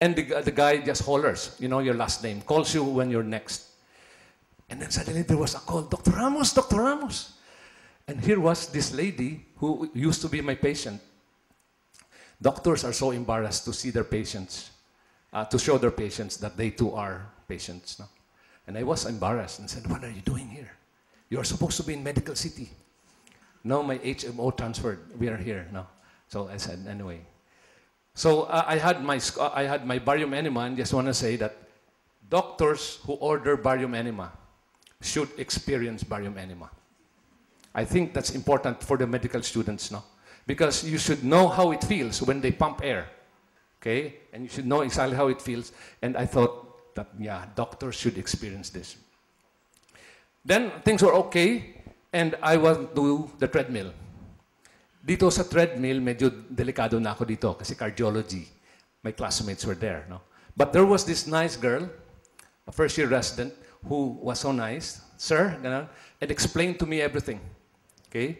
And the guy just hollers, you know, your last name, calls you when you're next. And then suddenly there was a call, Dr. Ramos, Dr. Ramos. And here was this lady who used to be my patient. Doctors are so embarrassed to see their patients, to show their patients that they too are patients. No? And I was embarrassed and said, what are you doing here? You are supposed to be in Medical City. No, my HMO transferred. We are here now. So I said, anyway. So I had my barium enema, and just want to say that doctors who order barium enema should experience barium enema. I think that's important for the medical students now, because you should know how it feels when they pump air, okay? And you should know exactly how it feels. And I thought that, yeah, doctors should experience this. Then things were okay, and I went to the treadmill. Dito sa treadmill, medyo delikado na ako dito kasi cardiology. My classmates were there, no? But there was this nice girl, a first-year resident, who was so nice, sir, and explained to me everything, okay?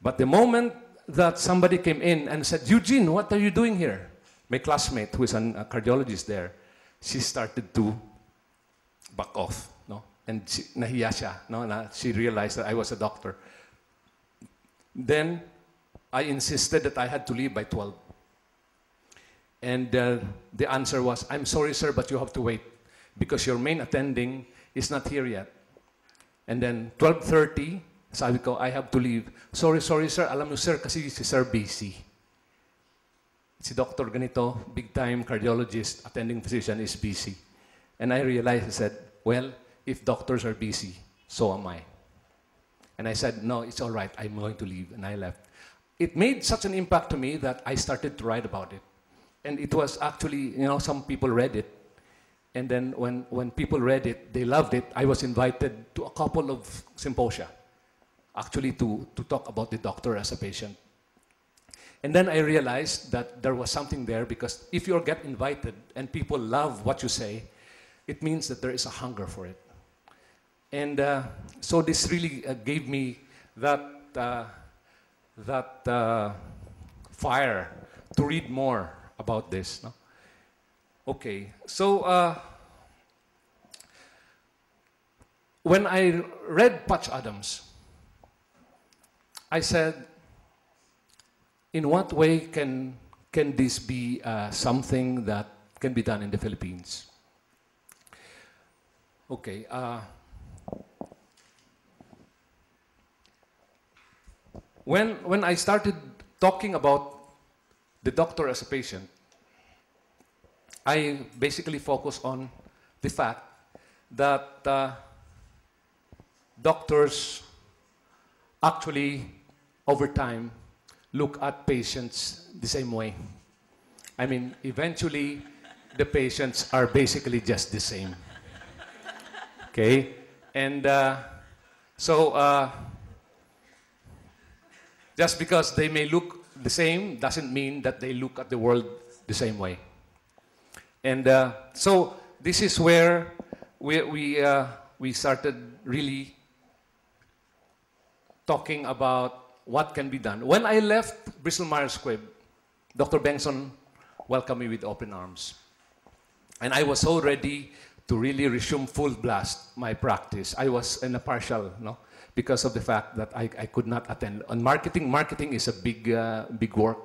But the moment that somebody came in and said, Eugene, what are you doing here? My classmate, who is a cardiologist there, she started to back off, no? And nahiya siya, no? She realized that I was a doctor. Then I insisted that I had to leave by 12. And the answer was, I'm sorry, sir, but you have to wait because your main attending is not here yet. And then 12:30, sabi ko, I have to leave. Sorry, sir. Alam mo, sir, kasi si sir busy. Si doctor ganito, big-time cardiologist, attending physician is busy. And I realized, I said, well, if doctors are busy, so am I. And I said, no, it's all right. I'm going to leave. And I left. It made such an impact to me that I started to write about it. And it was actually, you know, some people read it. And then when people read it, they loved it. I was invited to a couple of symposia, actually to talk about the doctor as a patient. And then I realized that there was something there, because if you get invited and people love what you say, it means that there is a hunger for it. And so this really gave me that fire to read more about this. No? Okay, so when I read Patch Adams, I said, in what way can this be something that can be done in the Philippines? Okay. When I started talking about the doctor as a patient, I basically focus on the fact that doctors actually, over time, look at patients the same way. I mean, eventually, the patients are basically just the same. Okay? And just because they may look the same doesn't mean that they look at the world the same way. And so this is where we started really talking about what can be done. When I left Bristol Myers Squibb, Dr. Benson welcomed me with open arms. And I was so ready to really resume full blast my practice. I was in a partial, no? Because of the fact that I could not attend. On marketing is a big work.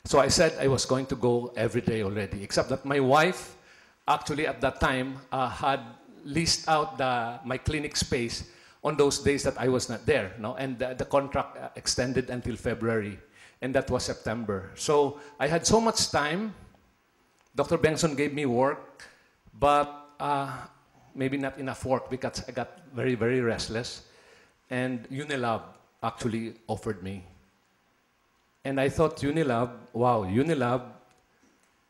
So I said I was going to go every day already, except that my wife, actually at that time, had leased out my clinic space on those days that I was not there. No? And the contract extended until February, and that was September. So I had so much time. Dr. Benson gave me work, but maybe not enough work because I got very, very restless. And Unilab actually offered me. And I thought, Unilab, wow, Unilab,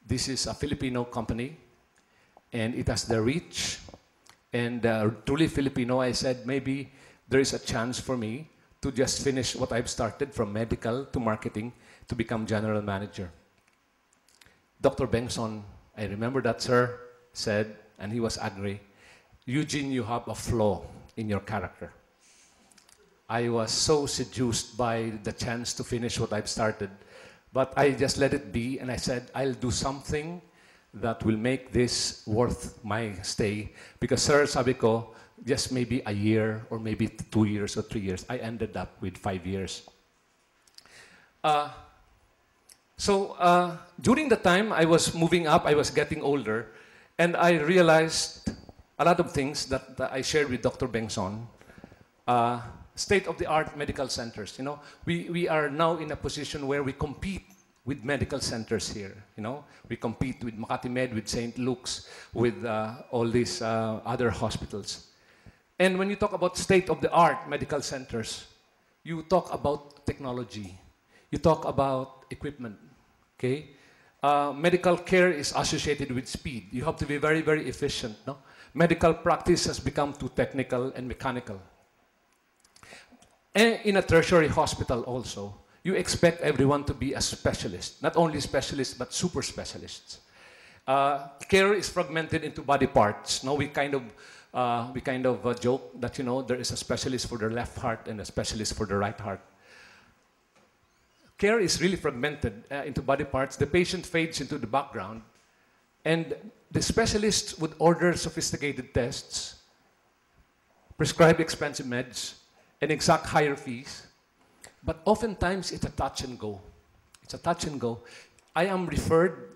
this is a Filipino company, and it has the reach, and truly Filipino. I said, maybe there is a chance for me to just finish what I've started from medical to marketing to become general manager. Dr. Benson, I remember that, sir, said, and he was angry, Eugene, you have a flaw in your character. I was so seduced by the chance to finish what I've started, but I just let it be, and I said, I'll do something that will make this worth my stay. Because, sir, sabi ko, just maybe a year or maybe 2 years or 3 years. I ended up with 5 years. During the time I was moving up, I was getting older, and I realized a lot of things that I shared with Dr. Bengson. State-of-the-art medical centers. You know, we are now in a position where we compete with medical centers here. You know, we compete with Makati Med, with St. Luke's, with all these other hospitals. And when you talk about state-of-the-art medical centers, you talk about technology. You talk about equipment. Okay, medical care is associated with speed. You have to be very, very efficient. No, medical practice has become too technical and mechanical. And in a tertiary hospital also, you expect everyone to be a specialist. Not only specialists, but super specialists. Care is fragmented into body parts. No, we kind of joke that, you know, there is a specialist for the left heart and a specialist for the right heart. Care is really fragmented into body parts. The patient fades into the background, and the specialists would order sophisticated tests, prescribe expensive meds, and exact higher fees. But oftentimes, it's a touch and go. It's a touch and go. I am referred,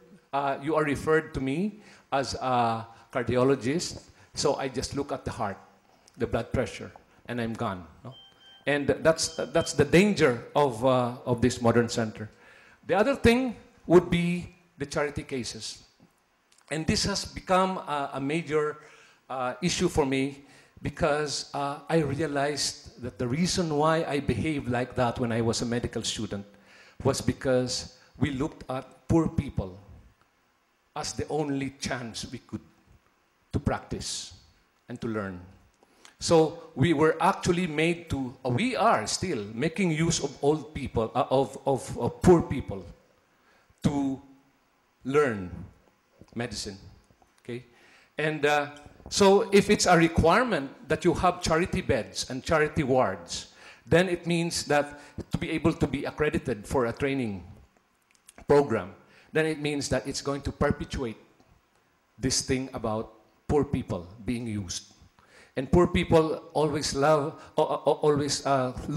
you are referred to me as a cardiologist, so I just look at the heart, the blood pressure, and I'm gone. No? And that's the danger of this modern center. The other thing would be the charity cases. And this has become a major issue for me, because I realized that the reason why I behaved like that when I was a medical student was because we looked at poor people as the only chance we could to practice and to learn. So we were actually made to, we are still making use of old people, of poor people to learn medicine, okay? And so if it's a requirement that you have charity beds and charity wards, then it means that to be able to be accredited for a training program, then it means that it's going to perpetuate this thing about poor people being used. And poor people always look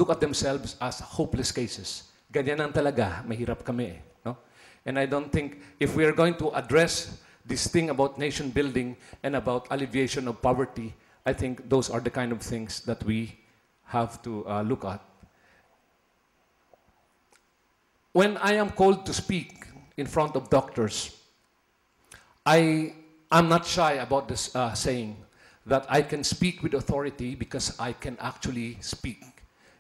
at themselves as hopeless cases. Ganyan ang talaga, mahirap kami. No? And I don't think if we are going to address this thing about nation building and about alleviation of poverty, I think those are the kind of things that we have to look at. When I am called to speak in front of doctors, I'm not shy about this saying that I can speak with authority because I can actually speak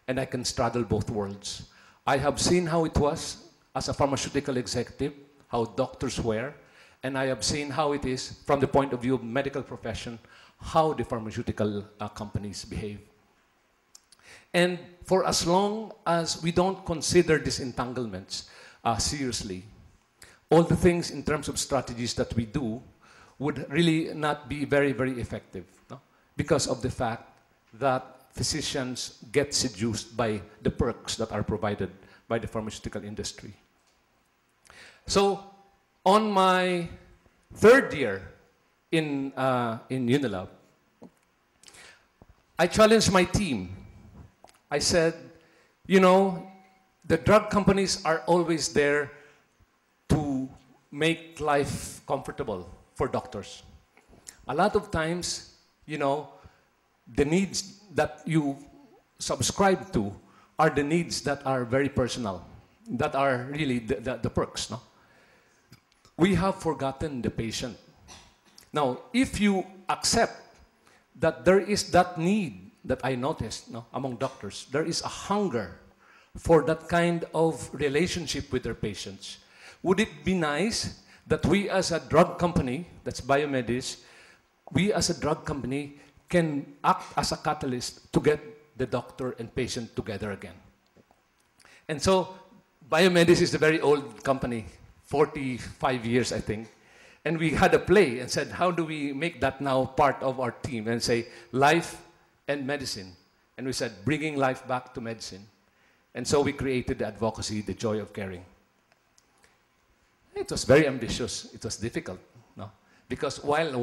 and I can straddle both worlds. I have seen how it was as a pharmaceutical executive, how doctors were, and I have seen how it is from the point of view of medical profession, how the pharmaceutical companies behave. And for as long as we don't consider these entanglements seriously, all the things in terms of strategies that we do would really not be very, very effective, no? Because of the fact that physicians get seduced by the perks that are provided by the pharmaceutical industry. So, on my third year in Unilab, I challenged my team. I said, you know, the drug companies are always there to make life comfortable for doctors. A lot of times, you know, the needs that you subscribe to are the needs that are very personal, that are really the perks, no? We have forgotten the patient. Now, if you accept that there is that need that I noticed, no, among doctors, there is a hunger for that kind of relationship with their patients, would it be nice that we as a drug company, that's Biomedis, we as a drug company can act as a catalyst to get the doctor and patient together again? And so Biomedis is a very old company, 45 years, I think. And we had a play and said, how do we make that now part of our team? And say, life and medicine. And we said, bringing life back to medicine. And so we created the advocacy, the joy of caring. It was very ambitious. It was difficult. Because while